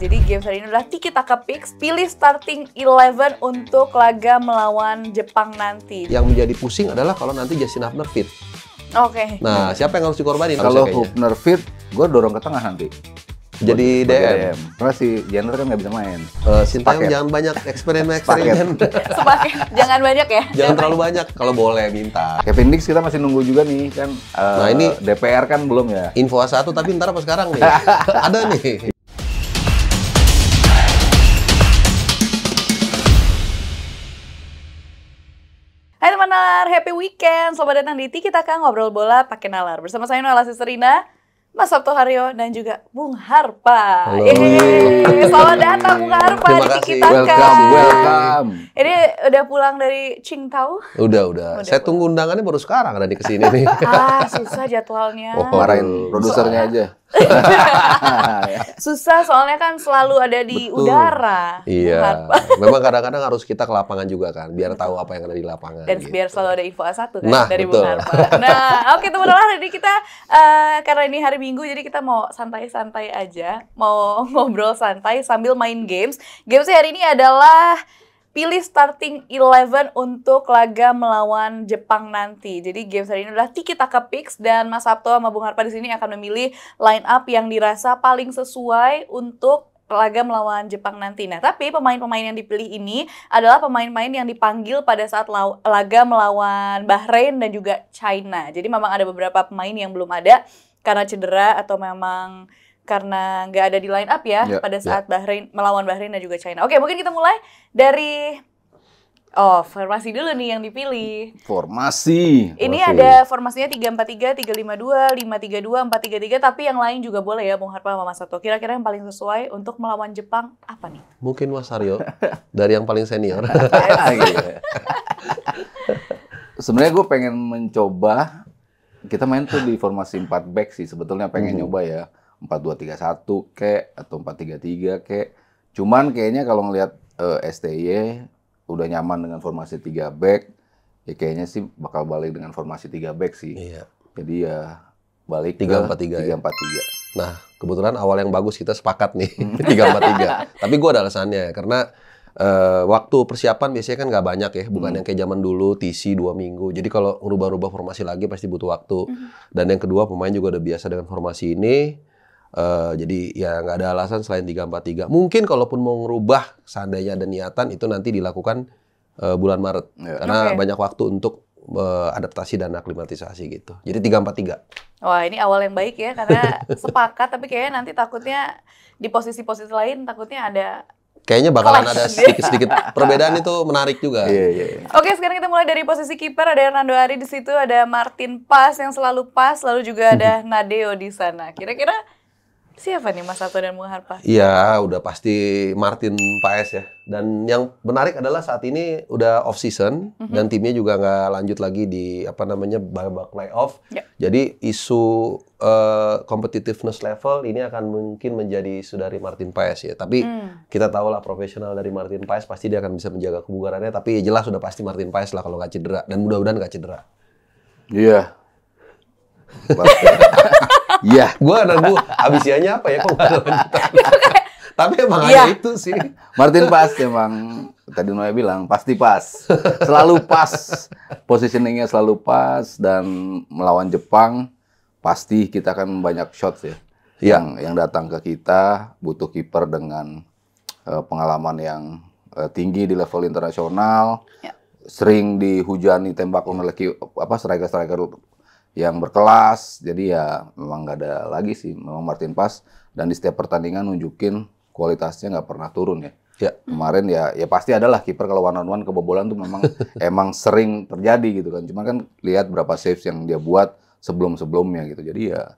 Jadi game hari ini adalah Tiki Taka Picks. Pilih starting 11 untuk laga melawan Jepang nanti. Yang menjadi pusing adalah kalau nanti Justin Hubner fit. Oke. Nah, siapa yang harus dikorbanin? Kalau Hubner fit, gue dorong ke tengah nanti. Jadi DM. Karena si Jenner kan nggak bisa main. Sintayong jangan banyak eksperimen. Sepaket. Jangan banyak ya. Jangan terlalu banyak. Kalau boleh minta. Kevin Dix kita masih nunggu juga nih kan. Nah, ini DPR kan belum ya. Info A1 tapi ntar apa sekarang nih? Ada nih. Hai teman nalar, happy weekend. Selamat datang di Tiki Taka Ngobrol Bola pakai nalar. Bersama saya Noella Siserina, Mas Sabto Haryo, dan juga Bung Harpa. Selamat datang Bung Harpa di Tiki Taka. Welcome. Ini udah pulang dari Qingdao? Udah. Saya tunggu undangannya baru sekarang ada di kesini nih. Susah jadwalnya. Marahin produsernya aja. Susah soalnya kan selalu ada di udara. Iya. Memang kadang-kadang harus kita ke lapangan juga kan, biar tahu apa yang ada di lapangan. Dan gitu. Biar selalu ada info A1 kan Nah, dari betul. Bung Harpa. Nah, oke teman-teman, jadi kita karena ini hari Minggu jadi kita mau santai-santai aja, mau ngobrol santai sambil main games. Gamesnya hari ini adalah pilih starting 11 untuk laga melawan Jepang nanti. Jadi games hari ini adalah Tiki Taka Picks dan Mas Sabto sama Bung Harpa di sini akan memilih line up yang dirasa paling sesuai untuk laga melawan Jepang nanti. Nah, tapi pemain-pemain yang dipilih ini adalah pemain-pemain yang dipanggil pada saat laga melawan Bahrain dan juga China. Jadi memang ada beberapa pemain yang belum ada karena cedera atau memang karena nggak ada di line up ya pada saat melawan Bahrain dan juga China. Oke, mungkin kita mulai dari formasi dulu nih yang dipilih. Formasi. Ini ada formasinya 3-4-3, 3-5-2, 5-3-2, 4-3-3, tapi yang lain juga boleh ya Bung Harpa sama Mas Sato. Kira-kira yang paling sesuai untuk melawan Jepang apa nih? Mungkin Mas Haryo dari yang paling senior. Sebenarnya gue pengen mencoba, kita main tuh di formasi 4 back sih. Sebetulnya pengen nyoba ya 4-2-3-1 kek atau 4-3-3 kek. Cuman kayaknya kalau ngelihat STY udah nyaman dengan formasi 3 back, ya kayaknya sih bakal balik dengan formasi 3 back sih. Iya. Jadi ya balik 3-4-3 ke 3-4-3. Nah, kebetulan awal yang bagus kita sepakat nih 3-4-3. Tapi gue ada alasannya karena waktu persiapan biasanya kan nggak banyak ya, bukan yang kayak zaman dulu TC 2 minggu. Jadi kalau rubah-rubah formasi lagi pasti butuh waktu. Dan yang kedua pemain juga udah biasa dengan formasi ini. Jadi ya nggak ada alasan selain 3-4-3. Mungkin kalaupun mau ngerubah seandainya ada niatan itu nanti dilakukan bulan Maret. Karena banyak waktu untuk adaptasi dan aklimatisasi gitu. Jadi 3-4-3. Wah, ini awal yang baik ya karena sepakat, tapi kayaknya nanti takutnya di posisi-posisi lain takutnya ada kayaknya bakalan ada sedikit-sedikit perbedaan itu menarik juga. Iya. Oke, sekarang kita mulai dari posisi kiper. Ada Hernando Ari di situ, ada Martin Pas yang selalu pas, lalu juga ada Nadeo di sana. Kira-kira siapa nih Mas Sato dan Bung Harpa? Iya, udah pasti Martin Paes ya. Dan yang menarik adalah saat ini udah off season dan timnya juga nggak lanjut lagi di babak playoff. Jadi isu competitiveness level ini akan mungkin menjadi isu dari Martin Paes ya. Tapi kita tahu lah profesional dari Martin Paes pasti dia akan bisa menjaga kebugarannya. Tapi jelas udah pasti Martin Paes lah kalau nggak cedera, dan mudah-mudahan nggak cedera. Iya. Iya. Gue nunggu abisiannya apa ya, kok nggak ada lanjutan. Tapi emang ada itu sih. Martin Pas emang tadi Noya bilang pasti pas. Selalu pas. Positioningnya selalu pas, dan melawan Jepang pasti kita akan banyak shots ya. Yang datang ke kita butuh kiper dengan pengalaman yang tinggi di level internasional. Sering dihujani tembak oleh striker-striker yang berkelas. Jadi ya memang nggak ada lagi sih memang Martin Pas, dan di setiap pertandingan nunjukin kualitasnya nggak pernah turun ya. Kemarin ya pasti adalah kiper kalau one on one kebobolan tuh memang emang sering terjadi gitu kan. Cuma kan lihat berapa saves yang dia buat sebelum-sebelumnya gitu. Jadi ya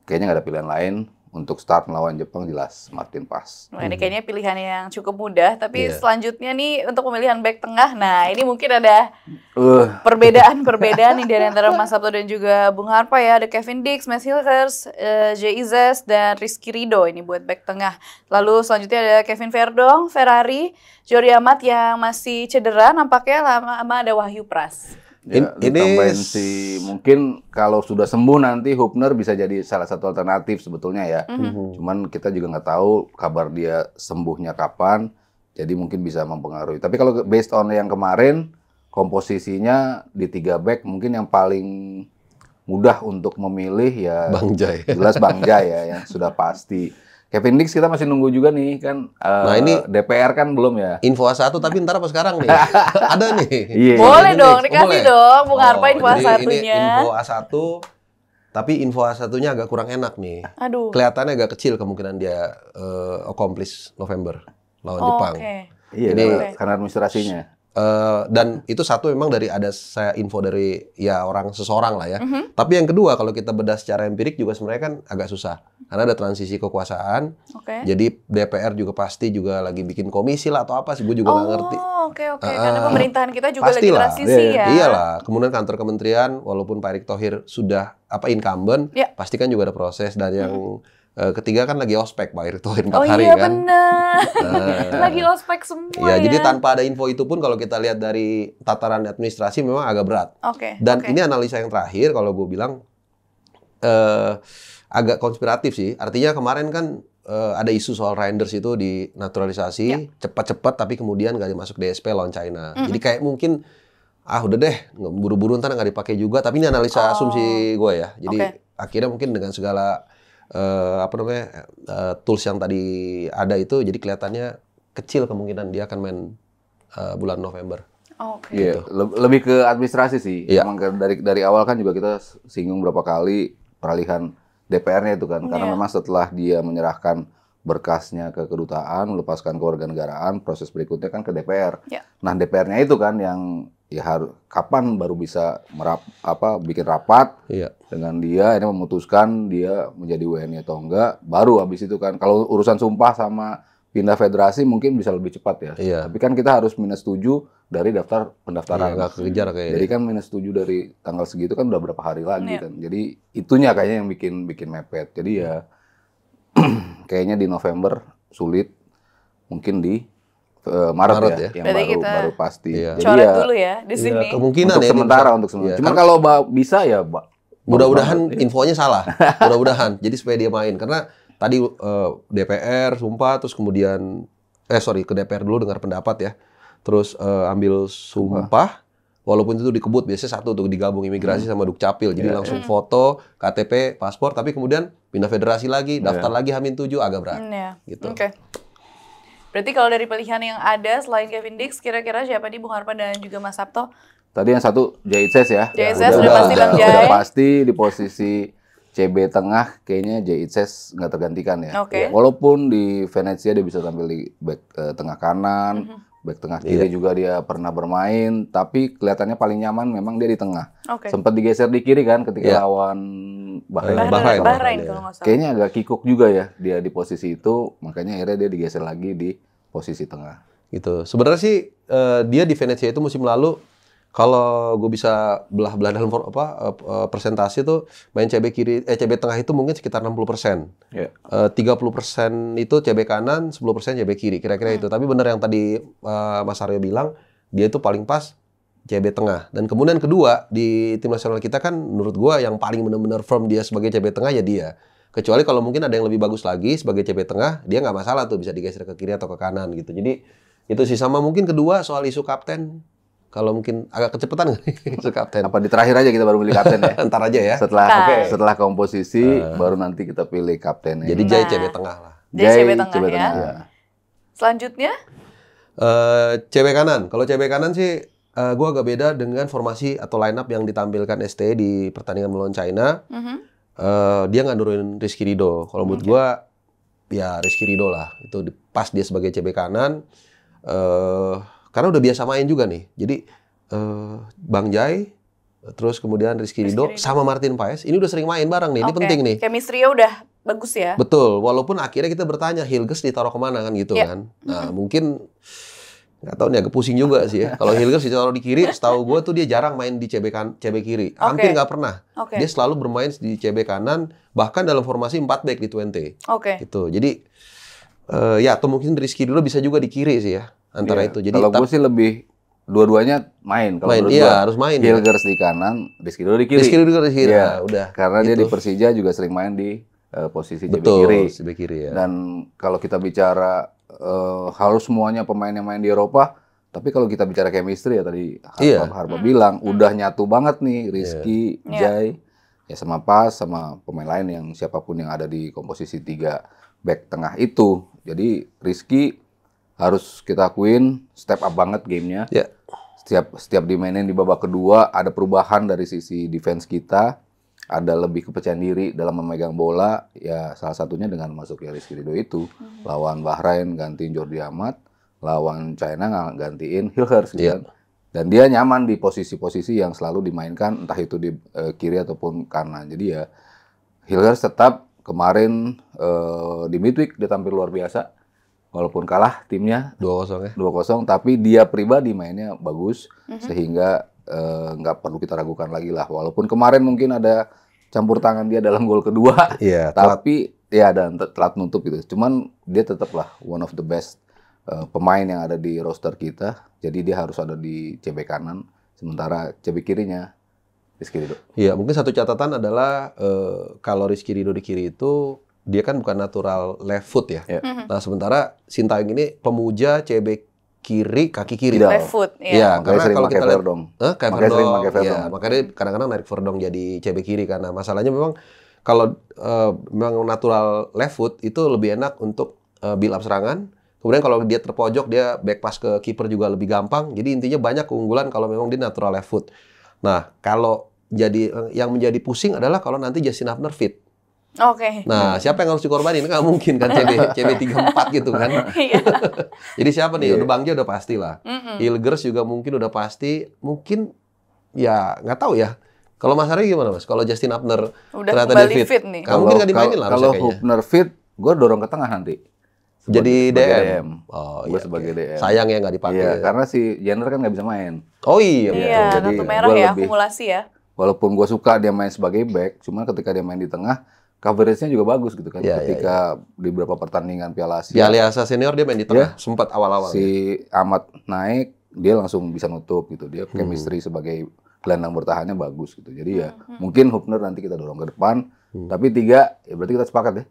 kayaknya nggak ada pilihan lain untuk start melawan Jepang, jelas Martin Pas. Nah, ini kayaknya pilihan yang cukup mudah, tapi selanjutnya nih untuk pemilihan back tengah. Nah, ini mungkin ada perbedaan nih dari antara Mas Sabto dan juga Bung Harpa ya. Ada Kevin Dix, Mads Hilgers, Jay Izes, dan Rizky Ridho ini buat back tengah. Lalu selanjutnya ada Kevin Verdong, Ferrari, Jordi Amat yang masih cedera, nampaknya lama ada Wahyu Pras. Ya, ditambahin mungkin kalau sudah sembuh nanti Hubner bisa jadi salah satu alternatif sebetulnya ya. Cuman kita juga nggak tahu kabar dia sembuhnya kapan, jadi mungkin bisa mempengaruhi. Tapi kalau based on yang kemarin, komposisinya di 3 back mungkin yang paling mudah untuk memilih ya Bang Jai. jelas Bang Jai ya, yang sudah pasti. Kevin Dix kita masih nunggu juga nih kan. Nah, ini DPR kan belum ya. Info A1 tapi ntar apa sekarang nih? Ada nih. Iya. Boleh dong, Boleh. dikasih dong. Bung Harpa info Jadi A1-nya. Ini info A1, tapi info A1-nya agak kurang enak nih. Aduh. Kelihatannya agak kecil kemungkinan dia accomplish November lawan Jepang. Oke. Iya, Jadi- karena administrasinya. Dan itu satu memang dari ada saya info dari ya orang seseorang lah ya. Tapi yang kedua kalau kita bedah secara empirik juga sebenarnya kan agak susah karena ada transisi kekuasaan. Oke. Jadi DPR juga pasti juga lagi bikin komisi lah atau apa sih, gue juga nggak ngerti. Oke. Karena pemerintahan kita juga lagi Pastilah. transisi ya. Iyalah. Kemudian kantor kementerian walaupun Pak Erick Thohir sudah incumbent, Ya. pasti kan juga ada proses. Dan yang ketiga kan lagi ospek Pak Erick Thohir 4 Oh hari iya kan. benar. Lagi ospek semua Ya, ya. jadi tanpa ada info itu pun kalau kita lihat dari tataran administrasi memang agak berat. Oke. Dan oke. ini analisa yang terakhir kalau gue bilang agak konspiratif sih. Artinya kemarin kan ada isu soal Reinders itu dinaturalisasi cepat-cepat tapi kemudian nggak dimasuk DSP lawan China. Jadi kayak mungkin udah deh buru-buru ntar nggak dipakai juga. Tapi ini analisa asumsi gue ya. Jadi akhirnya mungkin dengan segala tools yang tadi ada itu jadi kelihatannya kecil kemungkinan dia akan main bulan November. Oke. Iya, lebih ke administrasi sih. Iya. Emang dari awal kan juga kita singgung berapa kali peralihan DPR-nya itu kan. Karena Iya. memang setelah dia menyerahkan berkasnya ke kedutaan, melepaskan kewarganegaraan, proses berikutnya kan ke DPR. Iya. Nah, DPR-nya itu kan yang ya kapan baru bisa bikin rapat Iya. dengan dia, ini memutuskan dia menjadi WNI atau enggak, baru habis itu kan. Kalau urusan sumpah sama pindah federasi mungkin bisa lebih cepat ya. Iya. Tapi kan kita harus -7 dari daftar pendaftaran. Nggak kekejar kayaknya. Jadi kan -7 dari tanggal segitu kan udah berapa hari lagi Iya. kan. Jadi itunya kayaknya yang bikin mepet. Jadi ya kayaknya di November sulit, mungkin di Maret ya, yang Berarti kita baru pasti. Iya. Jadi Coret ya dulu ya di sini. Kemungkinan untuk ya ini sementara, bisa. untuk sementara. Iya. Cuman kalau bisa ya, Mudah-mudahan bagus banget, ya. infonya salah. Mudah-mudahan. Jadi supaya dia main. Karena tadi DPR sumpah, terus kemudian ke DPR dulu dengar pendapat ya. Terus ambil sumpah. Walaupun itu dikebut, biasanya satu tuh digabung imigrasi sama Dukcapil. Jadi langsung foto, KTP, paspor. Tapi kemudian pindah federasi lagi, daftar lagi H-7 agak berat. Ya. Gitu. Oke. Berarti kalau dari pilihan yang ada selain Kevin Dix, kira-kira siapa nih Bung Harpa dan juga Mas Sabto? Tadi yang satu Jaitzes ya. Jaitzes udah pasti Bang Jai. Udah pasti di posisi CB tengah kayaknya Jaitzes nggak tergantikan ya. Oke. Walaupun di Venezia dia bisa tampil di back tengah kanan, back tengah kiri juga dia pernah bermain, tapi kelihatannya paling nyaman memang dia di tengah. Oke. Sempat digeser di kiri kan ketika lawan Bahrain. Bahrain kalau nggak salah. Kayaknya agak kikuk juga ya dia di posisi itu, makanya akhirnya dia digeser lagi di posisi tengah. Gitu. Sebenarnya sih dia di Venezia itu musim lalu kalau gue bisa belah-belah dalam persentase tuh main CB tengah itu mungkin sekitar 60%. Ya. 30% itu CB kanan, 10% CB kiri, kira-kira itu. Tapi benar yang tadi Mas Aryo bilang, dia itu paling pas CB tengah. Dan kemudian kedua, di tim nasional kita kan menurut gua yang paling benar-benar firm dia sebagai CB tengah ya dia. Kecuali kalau mungkin ada yang lebih bagus lagi sebagai CB tengah, dia nggak masalah tuh bisa digeser ke kiri atau ke kanan gitu. Jadi itu sih sama mungkin kedua soal isu kapten. Kalau mungkin agak kecepatan nggak nih isu kapten? Apa di terakhir aja kita baru milih kapten ya? Ntar aja ya. Setelah komposisi baru nanti kita pilih kaptennya. Jadi Jai CB tengah lah. Jai CB tengah ya. Selanjutnya? CB kanan. Kalau CB kanan sih gue agak beda dengan formasi atau line up yang ditampilkan ST di pertandingan melawan China. Dia nggak nurunin Rizky Ridho. Kalau menurut gue, ya Rizky Ridho lah. Itu pas dia sebagai CB kanan. Karena udah biasa main juga nih. Jadi Bang Jai, terus kemudian Rizky Ridho sama Martin Paes. Ini udah sering main bareng nih. Ini penting nih. Chemistry-nya udah bagus ya. Betul. Walaupun akhirnya kita bertanya Hilgers ditaruh kemana kan gitu kan. Nah mungkin nggak tahu nih agak pusing juga sih ya. Kalau Hilgers ditaruh di kiri, setahu gue tuh dia jarang main di CB kiri. Hampir nggak pernah. Dia selalu bermain di CB kanan, bahkan dalam formasi 4 back di 20. Gitu. Jadi ya atau mungkin Rizky dulu bisa juga di kiri sih ya. Antara itu. Jadi kalau gue sih lebih dua-duanya main. Kalau Main, menurut iya gua, harus main. Ya. Hilgers di kanan, Rizky Ridho di kiri. Rizky Ridho di kiri, Iya, udah. Karena dia Itu. di Persija juga sering main di posisi CB Betul, kiri. CB kiri ya. Dan kalau kita bicara harus semuanya pemain yang main di Eropa, tapi kalau kita bicara chemistry ya tadi Harpa bilang udah nyatu banget nih Rizky, Jai, ya sama Pas sama pemain lain yang siapapun yang ada di komposisi 3 back tengah itu. Jadi Rizky harus kita akuin step up banget gamenya. Ya. Setiap dimainin di babak kedua ada perubahan dari sisi defense kita, ada lebih kepercayaan diri dalam memegang bola. Ya salah satunya dengan masuknya Rizky Ridho itu. Lawan Bahrain gantiin Jordi Amat, lawan China gantiin Hilgers gitu kan. Dan dia nyaman di posisi-posisi yang selalu dimainkan entah itu di kiri ataupun kanan. Jadi ya Hilgers tetap kemarin di midweek dia tampil luar biasa. Walaupun kalah timnya 2-0 ya. 2-0, tapi dia pribadi mainnya bagus sehingga nggak perlu kita ragukan lagi lah. Walaupun kemarin mungkin ada campur tangan dia dalam gol kedua, tapi ya dan telat nutup gitu. Cuman dia tetaplah one of the best pemain yang ada di roster kita. Jadi dia harus ada di CB kanan, sementara CB kirinya Rizky Ridho. Iya, mungkin satu catatan adalah kalau Rizky Ridho di kiri itu dia kan bukan natural left foot ya. Nah, sementara Sintayong ini pemuja CB kiri, kaki kiri. Left foot, Iya, karena kalau kita lihat dong. Kayak Verdong. Makanya kadang-kadang narik Verdong jadi CB kiri karena masalahnya memang kalau memang natural left foot itu lebih enak untuk build up serangan. Kemudian kalau dia terpojok dia back pass ke kiper juga lebih gampang. Jadi intinya banyak keunggulan kalau memang dia natural left foot. Nah, kalau jadi yang menjadi pusing adalah kalau nanti Justin Hubner fit. Oke. Nah, siapa yang harus dikorbanin? Nggak mungkin kan CB 34 gitu kan. Jadi siapa nih? Udah Bangja udah pasti lah. Hilgers juga mungkin udah pasti. Mungkin ya nggak tahu ya. Kalau Mas Ari gimana Mas? Kalau Justin Hubner udah ternyata kembali dia fit nih. Nggak mungkin nggak dimainin lah Kalau kayaknya. Hubner fit, gue dorong ke tengah nanti. Jadi DM. Oh, gue sebagai DM. Sayang ya nggak dipakai. Iya, karena si Jenner kan nggak bisa main. Oh iya. Iya, Jadi kartu merah ya, akumulasi ya. Walaupun gue suka dia main sebagai back, cuman ketika dia main di tengah, coverage-nya juga bagus gitu kan. Ketika di beberapa pertandingan Piala Asia. Piala Asia senior dia main di tengah, sempat awal-awal. Si Amat naik, dia langsung bisa nutup gitu. Dia chemistry sebagai gelandang bertahannya bagus gitu. Jadi ya mungkin Hubner nanti kita dorong ke depan. Tapi 3, ya berarti kita sepakat ya.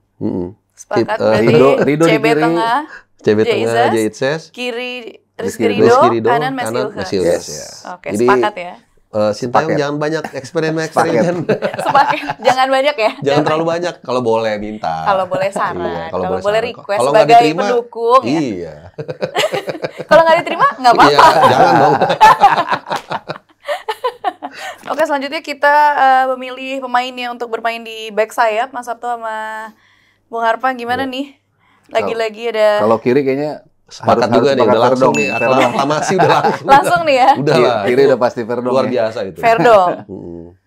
Sepakat berarti Ridho CB tengah, CB tengah, Jaitses, kiri Rizky Ridho, kanan Mes Hilgers. Oke, sepakat ya. Sintayong jangan banyak eksperimen. Sepakat. Jangan banyak ya. Jangan terlalu banyak. Kalau boleh minta. Kalau boleh saran. Kalau boleh request kalau nggak sebagai diterima, pendukung. Iya. Kalau nggak diterima nggak apa-apa. Iya, jangan dong. Oke, selanjutnya kita memilih pemainnya untuk bermain di back sayap, Mas Sabto sama Bung Harpa. Gimana nih? Lagi-lagi ada. Kalau kiri kayaknya sepakat juga nih, udah langsung nih, aklamasi udah langsung. Langsung nih ya. Udah lah. Kiri udah pasti Verdong. Luar biasa itu. Verdong.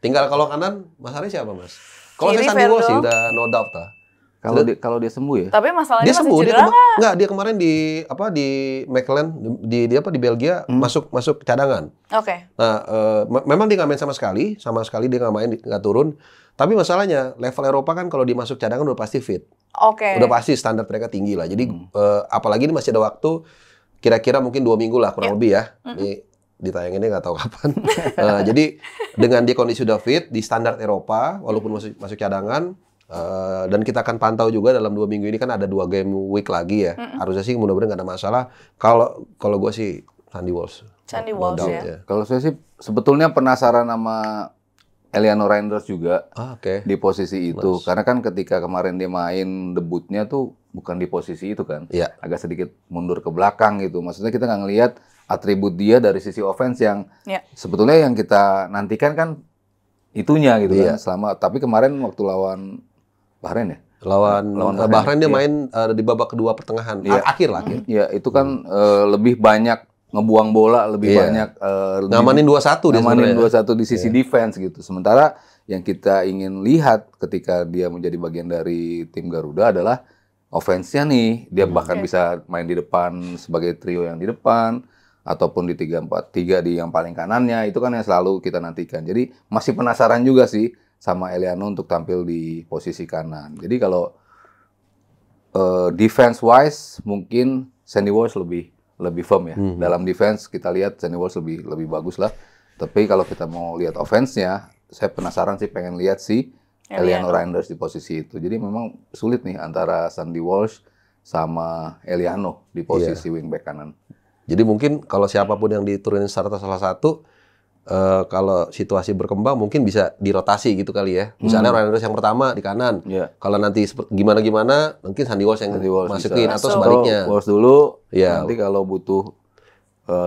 Tinggal kalau kanan, Mas Ari siapa Mas? Kalau saya Kiri Sandy Walsh sih Verdong. udah no doubt lah. Kalau dia sembuh ya. Tapi masalahnya Dia masih sembuh, cedera nggak? enggak, dia kemarin di Mechelen di Belgia masuk cadangan. Oke. Nah, memang dia nggak main sama sekali dia nggak main, nggak turun. Tapi masalahnya level Eropa kan kalau dimasuk cadangan udah pasti fit. Oke. Udah pasti standar mereka tinggi lah. Jadi apalagi ini masih ada waktu, kira-kira mungkin 2 minggu lah kurang lebih ya. Ini ditayanginnya nggak tahu kapan. Jadi dengan dia kondisi sudah fit di standar Eropa, walaupun masuk cadangan, dan kita akan pantau juga dalam 2 minggu ini kan ada 2 game week lagi ya. Harusnya sih mudah-mudahan nggak ada masalah. Kalau gue sih Sandy Walsh. Sandy Walsh ya. Kalau saya sih sebetulnya penasaran sama Eliano Reinders juga di posisi itu. Karena kan ketika kemarin dia main debutnya tuh bukan di posisi itu kan. Agak sedikit mundur ke belakang gitu. Maksudnya kita nggak ngelihat atribut dia dari sisi offense yang sebetulnya yang kita nantikan kan itunya gitu kan. Tapi kemarin waktu lawan Bahrain ya? Lawan Bahrain dia main di babak kedua pertengahan. Akhir lah. Ya, itu kan lebih banyak ngebuang bola, lebih banyak ngamanin 2-1 ngamanin 2-1 di sisi defense gitu. Sementara yang kita ingin lihat ketika dia menjadi bagian dari tim Garuda adalah offense-nya nih. Dia bahkan bisa main di depan sebagai trio yang di depan ataupun di 3-4-3 di yang paling kanannya. Itu kan yang selalu kita nantikan. Jadi masih penasaran juga sih sama Eliano untuk tampil di posisi kanan. Jadi kalau defense wise mungkin Sandy Walsh lebih lebih firm ya. Dalam defense kita lihat Sandy Walsh lebih bagus lah. Tapi kalau kita mau lihat offense-nya, saya penasaran sih pengen lihat si Eliano Reinders di posisi itu. Jadi memang sulit nih antara Sandy Walsh sama Eliano di posisi wingback kanan. Jadi mungkin kalau siapapun yang diturunin starter salah satu, kalau situasi berkembang mungkin bisa dirotasi gitu kali ya. Misalnya Reinders yang pertama di kanan. Kalau nanti gimana-gimana, mungkin Sandy Walsh yang masukin bisa. atau sebaliknya. Walsh dulu, Ya. nanti kalau butuh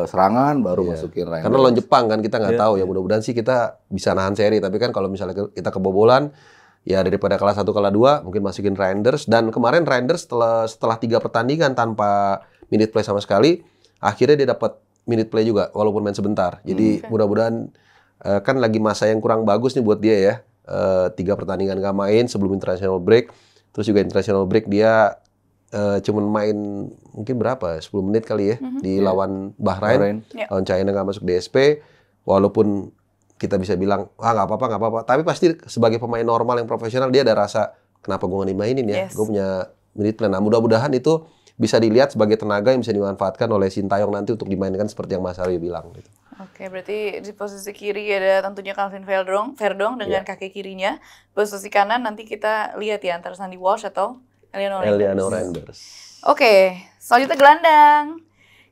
serangan baru masukin Reinders. Karena lawan Jepang kan kita nggak tahu ya. Mudah-mudahan sih kita bisa nahan seri. Tapi kan kalau misalnya kita kebobolan, ya daripada kalah 1 kalah 2, mungkin masukin Reinders. Dan kemarin Reinders setelah 3 pertandingan tanpa minute play sama sekali, akhirnya dia dapat minute play juga walaupun main sebentar. Jadi mudah-mudahan kan lagi masa yang kurang bagus nih buat dia ya. 3 pertandingan nggak main sebelum international break. Terus juga international break dia cuman main mungkin berapa? 10 menit kali ya di lawan Bahrain. Lawan China nggak masuk DSP. Walaupun kita bisa bilang, nggak apa-apa. Tapi pasti sebagai pemain normal yang profesional dia ada rasa, kenapa gue nggak dimainin ya? Gue punya minute plan. Nah mudah-mudahan itu bisa dilihat sebagai tenaga yang bisa dimanfaatkan oleh Sintayong nanti untuk dimainkan seperti yang Mas Aryo bilang. Gitu. Oke, berarti di posisi kiri ada tentunya Calvin Verdong dengan kaki kirinya. Posisi kanan nanti kita lihat ya antara Sandy Walsh atau Eliano Reinders. Oke, selanjutnya gelandang.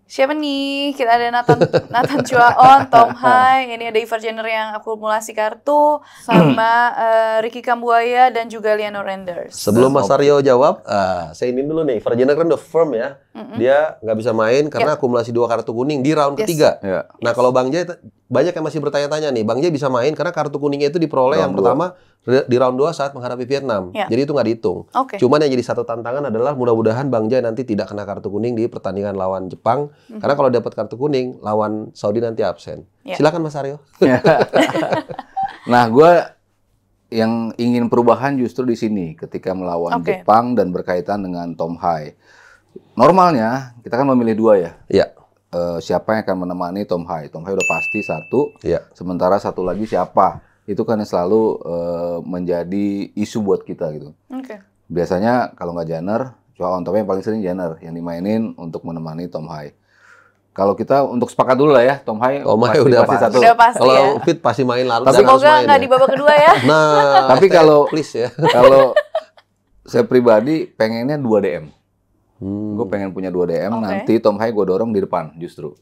Siapa nih? Kita ada Nathan Chuaon, Tom Hai, ini ada Ivar Jenner yang akumulasi kartu, sama Ricky Kambuaya dan juga Eliano Reinders. Sebelum Mas Aryo jawab, saya ini dulu nih, Ivar Jenner kan udah firm ya. Dia nggak bisa main karena akumulasi 2 kartu kuning di round ketiga. Nah kalau Bang Jay, banyak yang masih bertanya-tanya nih, Bang Jay bisa main karena kartu kuningnya itu diperoleh yang pertama di round 2 saat menghadapi Vietnam. Jadi itu nggak dihitung. Cuman yang jadi satu tantangan adalah mudah-mudahan Bang Jay nanti tidak kena kartu kuning di pertandingan lawan Jepang. Karena kalau dapat kartu kuning, lawan Saudi nanti absen. Silakan Mas Aryo. Nah, gue yang ingin perubahan justru di sini ketika melawan Jepang dan berkaitan dengan Tom Hai. Normalnya kita kan memilih 2 ya. Iya. Siapa yang akan menemani Tom Hai? Tom Hai udah pasti satu. Sementara satu lagi siapa? Itu kan yang selalu menjadi isu buat kita gitu. Biasanya kalau nggak Jenner, Chuaon, tapi yang paling sering Jenner yang dimainin untuk menemani Tom Hai. Kalau kita untuk sepakat dulu lah ya, Tom Hai udah pasti satu. Udah pasti kalau ya. fit pasti main lalu. Tapi semoga nggak di babak kedua ya. Nah, tapi kalau please ya. Kalau saya pribadi pengennya 2 DM. Gue pengen punya 2 DM, nanti Tom Hai gue dorong di depan justru.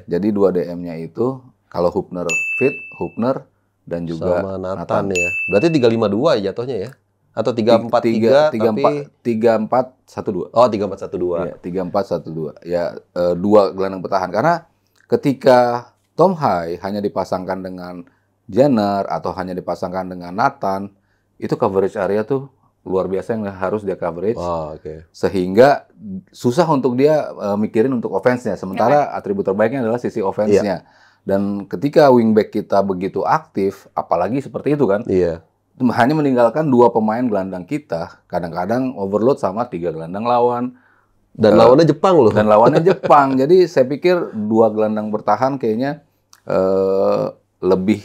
Jadi 2 DM-nya itu kalau Hubner fit, Hubner dan juga sama Nathan ya. Berarti 3-5-2 ya jatuhnya ya? Atau 3-4-3 tapi 3-4-1-2. Oh, 3-4-1-2. Ya, 3-4-1-2. Ya, 2 gelandang bertahan karena ketika Tom Hai hanya dipasangkan dengan Jenner atau hanya dipasangkan dengan Nathan, itu coverage area tuh luar biasa yang harus dia coverage. Sehingga susah untuk dia mikirin untuk offense-nya. Sementara atribut terbaiknya adalah sisi offense-nya. Dan ketika wingback kita begitu aktif, apalagi seperti itu kan, hanya meninggalkan 2 pemain gelandang kita, kadang-kadang overload sama 3 gelandang lawan. Dan lawannya Jepang loh. Dan lawannya Jepang. Jadi saya pikir 2 gelandang bertahan kayaknya lebih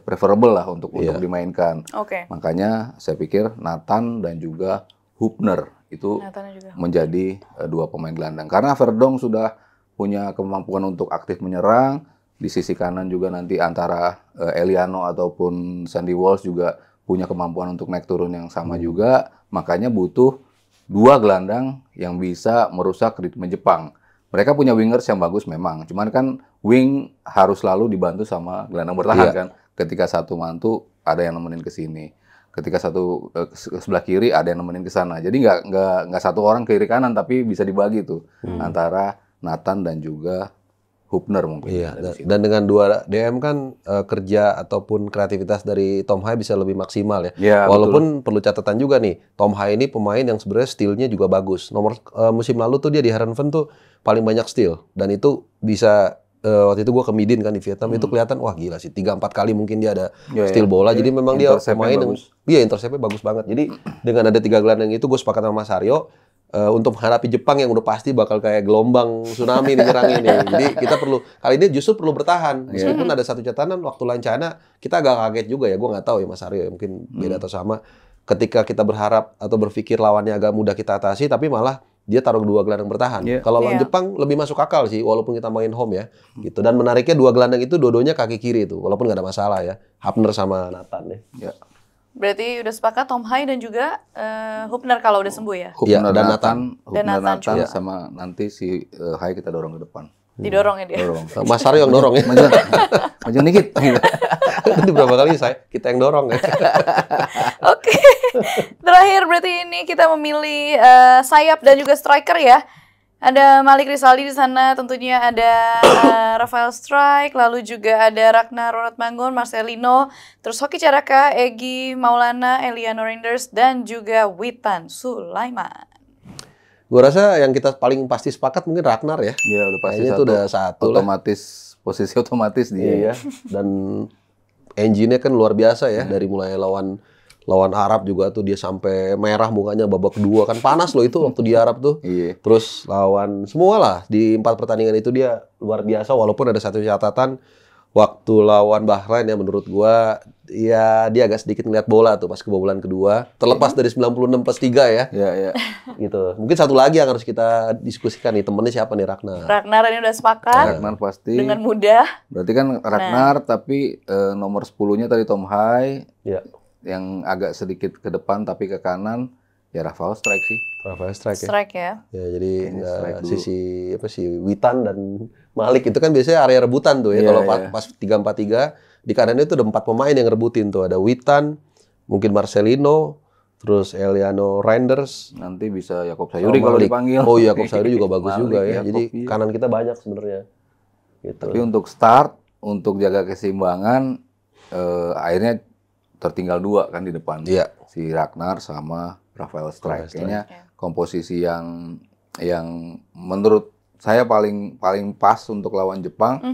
preferable lah untuk dimainkan. Makanya saya pikir Nathan dan juga Hubner itu menjadi 2 pemain gelandang. Karena Verdong sudah punya kemampuan untuk aktif menyerang. Di sisi kanan juga nanti antara Eliano ataupun Sandy Walsh juga punya kemampuan untuk naik turun yang sama juga. Makanya butuh 2 gelandang yang bisa merusak ritme Jepang. Mereka punya wingers yang bagus memang. Cuman kan wing harus selalu dibantu sama gelandang bertahan kan. Ketika satu mantu ada yang nemenin ke sini. Ketika satu sebelah kiri ada yang nemenin ke sana. Jadi nggak satu orang kiri kanan tapi bisa dibagi tuh antara Nathan dan juga Hubner mungkin. Dan dengan 2 DM kan kerja ataupun kreativitas dari Tom Hai bisa lebih maksimal ya. Walaupun perlu catatan juga nih, Tom Hai ini pemain yang sebenarnya steal-nya juga bagus. Musim lalu tuh dia di Heerenveen tuh paling banyak steal dan itu bisa waktu itu gue ke Midin kan di Vietnam itu kelihatan wah gila sih 3-4 kali mungkin dia ada steal bola. Jadi memang dia pemain yang interceptnya bagus banget. Jadi dengan ada 3 gelandang itu gue sepakat sama Mas Aryo. Untuk menghadapi Jepang yang udah pasti bakal kayak gelombang tsunami menyerang ini. Jadi kita kali ini justru perlu bertahan. Meskipun ada satu catatan waktu lawan China kita agak kaget juga ya. Gue nggak tahu ya Mas Aryo ya, mungkin beda atau sama. Ketika kita berharap atau berpikir lawannya agak mudah kita atasi, tapi malah dia taruh 2 gelandang bertahan. Iya. Kalau lawan Iya. Jepang lebih masuk akal sih, walaupun kita main home ya, gitu. Dan menariknya 2 gelandang itu dua-duanya kaki kiri itu, walaupun nggak ada masalah ya. Hapner sama Nathan ya. Ya. Berarti udah sepakat Tom Hai dan juga Hubner kalau udah sembuh ya. Iya, Hubner dan Nathan, Dan Nathan juga. sama nanti si Hai kita dorong ke depan. Didorong ya dia. Dorong. Mas Aryo yang dorong ya. Maju dikit. Gitu. Itu berapa kali kita yang dorong ya. Oke. Terakhir berarti ini kita memilih sayap dan juga striker ya. Ada Malik Rizaldi di sana, tentunya ada Rafael Strike, lalu juga ada Ragnar Ronatmangun, Marcelino, terus Hoki Caraka, Egy Maulana, Eliano Reinders, dan juga Witan Sulaiman. Gue rasa yang kita paling pasti sepakat mungkin Ragnar ya. Ya udah pasti Kayaknya itu udah satu lah. otomatis posisi otomatis dia. Iya. Dan engine-nya kan luar biasa ya, dari mulai lawan Arab juga tuh dia sampai merah mukanya babak kedua, kan panas loh itu waktu di Arab tuh. Iya. Terus lawan semua lah di 4 pertandingan itu dia luar biasa, walaupun ada satu catatan waktu lawan Bahrain ya, menurut gua ya dia agak sedikit ngeliat bola tuh pas kebobolan kedua, terlepas dari 96+3 ya. Iya, iya. Gitu. Mungkin satu lagi yang harus kita diskusikan nih, temennya siapa nih, Ragnar. Ragnar ini udah sepakat Ragnar pasti. dengan mudah. Berarti kan Ragnar tapi nomor 10-nya tadi Tom Hai Ya, yang agak sedikit ke depan tapi ke kanan ya Rafael Strike sih. Rafael Strike ya. Strike ya. Ya, jadi Kayaknya strike dulu. sisi Witan dan Malik itu kan biasanya area rebutan tuh ya. Iya, Kalau iya. pas 3-4-3 di kanannya itu ada 4 pemain yang rebutin tuh. Ada Witan, mungkin Marcelino, terus Eliano Reinders, Nanti bisa Yakob Sayuri kalau Malik. dipanggil. Oh iya, Yakob Sayuri juga bagus Malik, juga ya. Yakob, Jadi iya. kanan kita banyak sebenarnya. Gitu. Tapi untuk start, untuk jaga keseimbangan, akhirnya tertinggal 2 kan di depan. Iya. Si Ragnar sama Rafael Strike. Rafael Strike. Kayaknya komposisi yang menurut saya paling pas untuk lawan Jepang.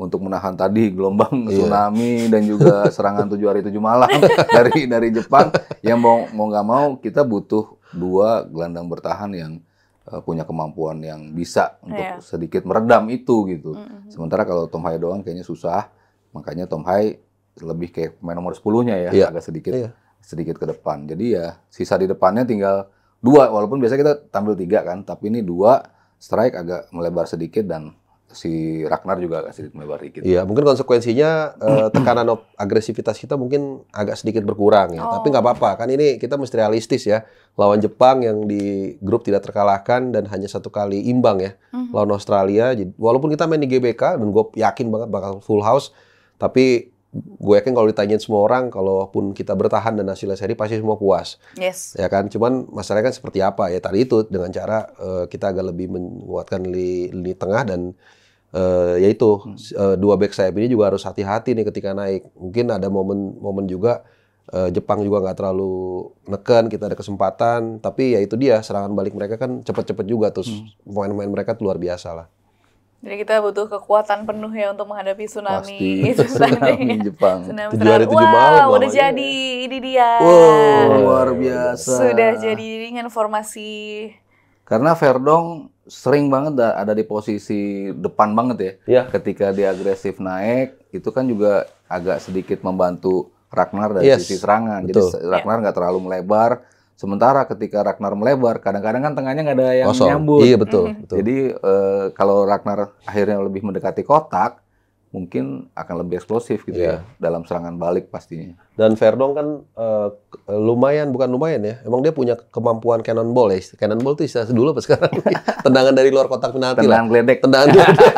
Untuk menahan tadi gelombang Iya. tsunami dan juga serangan 7 hari 7 malam dari Jepang, yang mau nggak mau kita butuh 2 gelandang bertahan yang punya kemampuan yang bisa untuk Iya. sedikit meredam itu gitu. Sementara kalau Tom Hai doang kayaknya susah, makanya Tom Hai lebih kayak pemain nomor 10-nya ya, Iya. agak Iya. sedikit ke depan. Jadi ya sisa di depannya tinggal 2, walaupun biasa kita tampil 3 kan, tapi ini 2 strike agak melebar sedikit dan si Ragnar juga agak sedikit melebar dikit. Iya, mungkin konsekuensinya tekanan agresivitas kita mungkin agak sedikit berkurang ya. Tapi nggak apa-apa, kan ini kita mesti realistis ya. Lawan Jepang yang di grup tidak terkalahkan dan hanya 1 kali imbang ya. Lawan Australia, walaupun kita main di GBK dan gue yakin banget bakal full house, tapi gue yakin kalau ditanyain semua orang, kalaupun kita bertahan dan hasilnya seri pasti semua puas. Yes. Ya kan, cuman masalahnya kan seperti apa ya, tadi itu dengan cara kita agak lebih menguatkan lini tengah dan yaitu 2 back sayap ini juga harus hati-hati nih ketika naik. Mungkin ada momen juga Jepang juga nggak terlalu neken, kita ada kesempatan, tapi ya itu dia, serangan balik mereka kan cepet-cepet juga tuh. Pemain-pemain mereka tuh luar biasa lah. Jadi kita butuh kekuatan penuh ya untuk menghadapi tsunami. Pasti. Itu Tsunami Jepang. Tsunami 7 hari 7 malam Wow, udah namanya. jadi. Ini dia. Wow, luar biasa. Sudah jadi dengan formasi. Karena Verdong sering banget ada di posisi depan banget ya. Iya. Ketika dia agresif naik, itu kan juga agak sedikit membantu Ragnar dari Yes, sisi serangan. betul. Jadi Ragnar nggak terlalu melebar. Sementara ketika Ragnar melebar, kadang-kadang kan tengahnya nggak ada yang Kosong. nyambut. Iya betul. betul. Jadi kalau Ragnar akhirnya lebih mendekati kotak, mungkin akan lebih eksplosif gitu Iya. ya dalam serangan balik pastinya. Dan Verdong kan bukan lumayan ya. Emang dia punya kemampuan cannonball ya. Cannonball itu istilah dulu apa sekarang? Tendangan dari luar kotak penalti lah. Tendangan geledek. Tendangan geledek.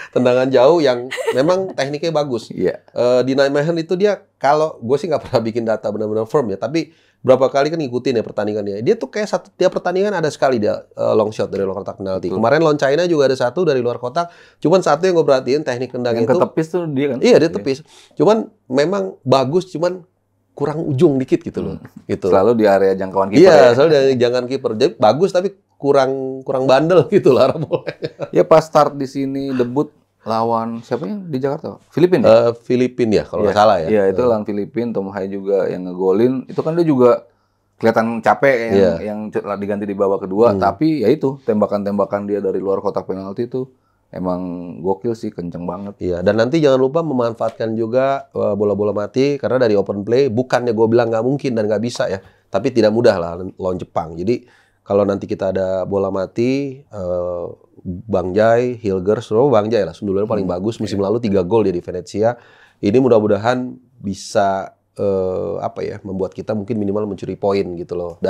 Tendangan jauh yang memang tekniknya bagus. Iya. Di Nijmegen itu dia, kalau gue sih nggak pernah bikin data benar-benar firm ya, tapi berapa kali kan ngikutin ya pertandingannya. Dia tuh kayak tiap pertandingan ada sekali dia long shot dari luar kotak penalti. Kemarin lawan China juga ada 1 dari luar kotak. Cuman satu yang gue perhatiin teknik tendangnya Yang itu. ketepis tuh dia kan? Iya, dia tepis. Cuman memang bagus, cuman kurang ujung dikit gitu loh. Gitu. Selalu di area jangkauan kiper. Iya, ya? selalu dari jangan kiper. Jadi bagus tapi kurang bandel gitu lah arah bolanya. Ya pas start di sini debut lawan siapa yang di Jakarta? Filipina. Filipina ya kalau nggak salah ya. Iya, itu lawan Filipina, Tom Hai juga yang ngegolin. Itu kan dia juga kelihatan capek yang diganti di babak kedua, tapi ya itu tembakan-tembakan dia dari luar kotak penalti itu emang gokil sih, kenceng banget. Iya, dan nanti jangan lupa memanfaatkan juga bola-bola mati, karena dari open play bukannya gue bilang nggak mungkin dan nggak bisa ya, tapi tidak mudah lah lawan Jepang. Jadi kalau nanti kita ada bola mati, Bang Jai, Hilgers, Bang Jai lah, sundulannya paling bagus. Musim lalu 3 gol dia di Venezia. Ini mudah-mudahan bisa membuat kita mungkin minimal mencuri poin gitu loh.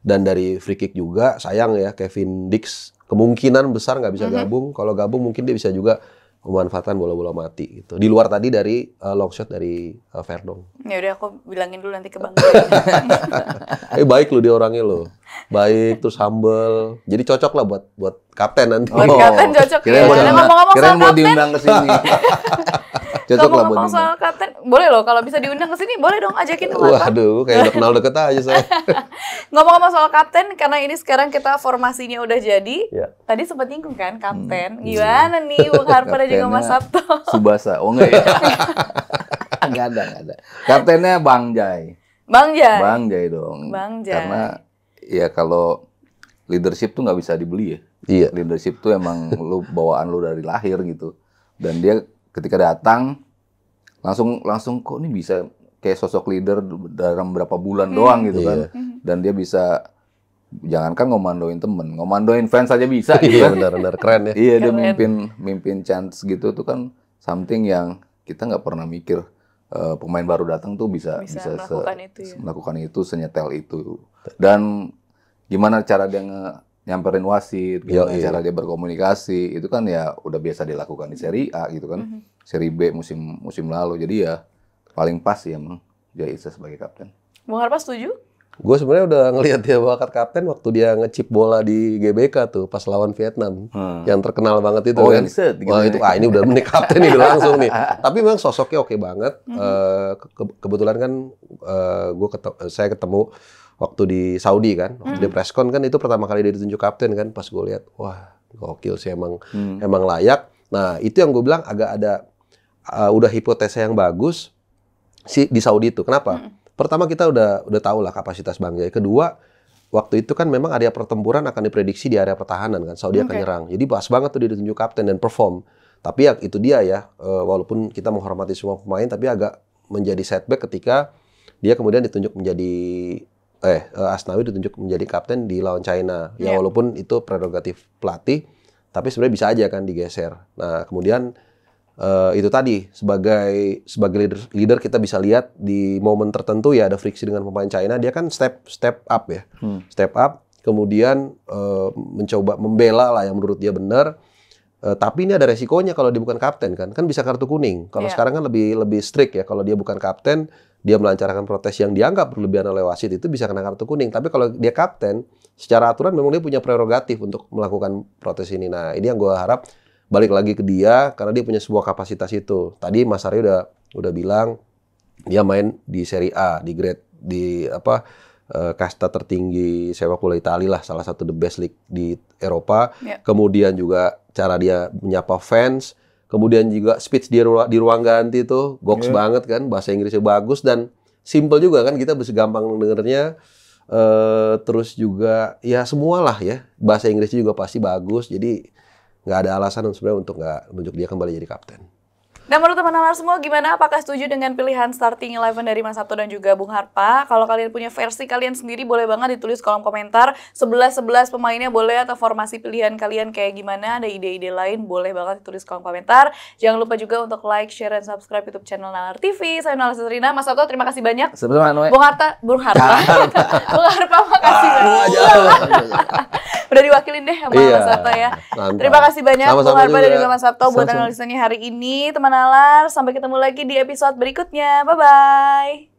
Dan dari free kick juga sayang ya, Kevin Dix kemungkinan besar nggak bisa gabung. Kalau gabung mungkin dia bisa juga memanfaatkan bola-bola mati gitu. Di luar tadi dari long shot dari Verdong. Ya udah aku bilangin dulu nanti ke Bang Jai. Baik lu dia orangnya lo. Baik, terus humble. Jadi cocok lah buat kapten nanti. Buat kapten cocok ya. Ngomong-ngomong soal mau kapten. diundang ke sini. Cocok lah buat Ngomong-ngomong soal kapten, boleh loh kalau bisa diundang ke sini, boleh dong ajakin ke Mata. Waduh, kayak udah kenal deket aja saya. Ngomong-ngomong soal kapten, karena ini sekarang kita formasinya udah jadi. Ya. Tadi sempat nyinggung kan kapten. Gimana nih Bung Harpa dan juga Mas Sabto? Subasa. Oh enggak ya? Enggak ada. Kaptennya Bang Jai. Bang Jai. Bang Jai dong. Bang Jai. Karena ya kalau leadership tuh nggak bisa dibeli ya. Iya. Leadership tuh emang bawaan lu dari lahir gitu. Dan dia ketika datang langsung kok ini bisa kayak sosok leader dalam berapa bulan doang gitu kan. Dan dia bisa jangankan ngomandoin temen, ngomandoin fans aja bisa gitu Iya, kan. benar-benar keren ya. Iya, dia mimpin chance gitu tuh kan something yang kita nggak pernah mikir pemain baru datang tuh bisa melakukan itu, senyetel itu. Dan gimana cara dia nyamperin wasit, gimana cara dia berkomunikasi, itu kan ya udah biasa dilakukan di Serie A gitu kan. Serie B musim lalu. Jadi ya paling pas ya emang Jai Isa sebagai kapten. Bung Harpa setuju? Gue sebenarnya udah ngelihat dia bakat kapten waktu dia ngechip bola di GBK tuh pas lawan Vietnam. Yang terkenal banget itu kan. Wah, itu ini udah menik kapten ini langsung nih. Tapi memang sosoknya oke banget. Kebetulan kan saya ketemu waktu di Saudi kan. Waktu di preskon kan itu pertama kali dia ditunjuk kapten kan. Pas gue lihat, wah gokil sih emang layak. Nah, itu yang gue bilang agak ada udah hipotesa yang bagus sih di Saudi itu. Kenapa? Pertama kita udah tahu lah kapasitas Bang Jai. Kedua, waktu itu kan memang area pertempuran akan diprediksi di area pertahanan kan. Saudi akan nyerang. Jadi pas banget tuh dia ditunjuk kapten dan perform. Tapi ya itu dia ya, walaupun kita menghormati semua pemain, tapi agak menjadi setback ketika dia kemudian ditunjuk menjadi Asnawi ditunjuk menjadi kapten di lawan China. Ya walaupun itu prerogatif pelatih, tapi sebenarnya bisa aja kan digeser. Nah kemudian itu tadi sebagai leader kita bisa lihat di momen tertentu ya ada friksi dengan pemain China, dia kan step up ya, step up, kemudian mencoba membela lah yang menurut dia benar. Tapi ini ada resikonya kalau dia bukan kapten kan bisa kartu kuning. Kalau sekarang kan lebih strict ya, kalau dia bukan kapten, dia melancarkan protes yang dianggap berlebihan oleh wasit itu bisa kena kartu kuning. Tapi kalau dia kapten, secara aturan memang dia punya prerogatif untuk melakukan protes ini. Nah ini yang gue harap balik lagi ke dia karena dia punya sebuah kapasitas itu. Tadi Mas Aryo udah bilang dia main di Serie A, di grade kasta tertinggi sepak bola Italia lah, salah satu the best league di Eropa. Kemudian juga cara dia menyapa fans, kemudian juga speech di ruang ganti itu goks banget kan, bahasa Inggrisnya bagus dan simple juga kan, kita bisa gampang dengernya. Terus juga ya semualah ya, bahasa Inggrisnya juga pasti bagus. Jadi nggak ada alasan sebenarnya untuk nggak menunjuk dia kembali jadi kapten. Dan menurut teman-teman semua gimana? Apakah setuju dengan pilihan starting 11 dari Mas Sabto dan juga Bung Harpa? Kalau kalian punya versi kalian sendiri boleh banget ditulis kolom komentar. 11 pemainnya boleh, atau formasi pilihan kalian kayak gimana? Ada ide-ide lain boleh banget ditulis kolom komentar. Jangan lupa juga untuk like, share, dan subscribe YouTube channel Nalar TV. Saya Nalar Satrina. Mas Sabto terima kasih banyak. Sama-sama. Bung Harpa. Bung Harpa makasih banyak. Udah diwakilin deh sama Mas Sabto ya. Mantap. Terima kasih banyak Bung Harpa dan juga Mas Sabto buat Sama-sama. analisanya hari ini. Teman Nalar, sampai ketemu lagi di episode berikutnya. Bye-bye.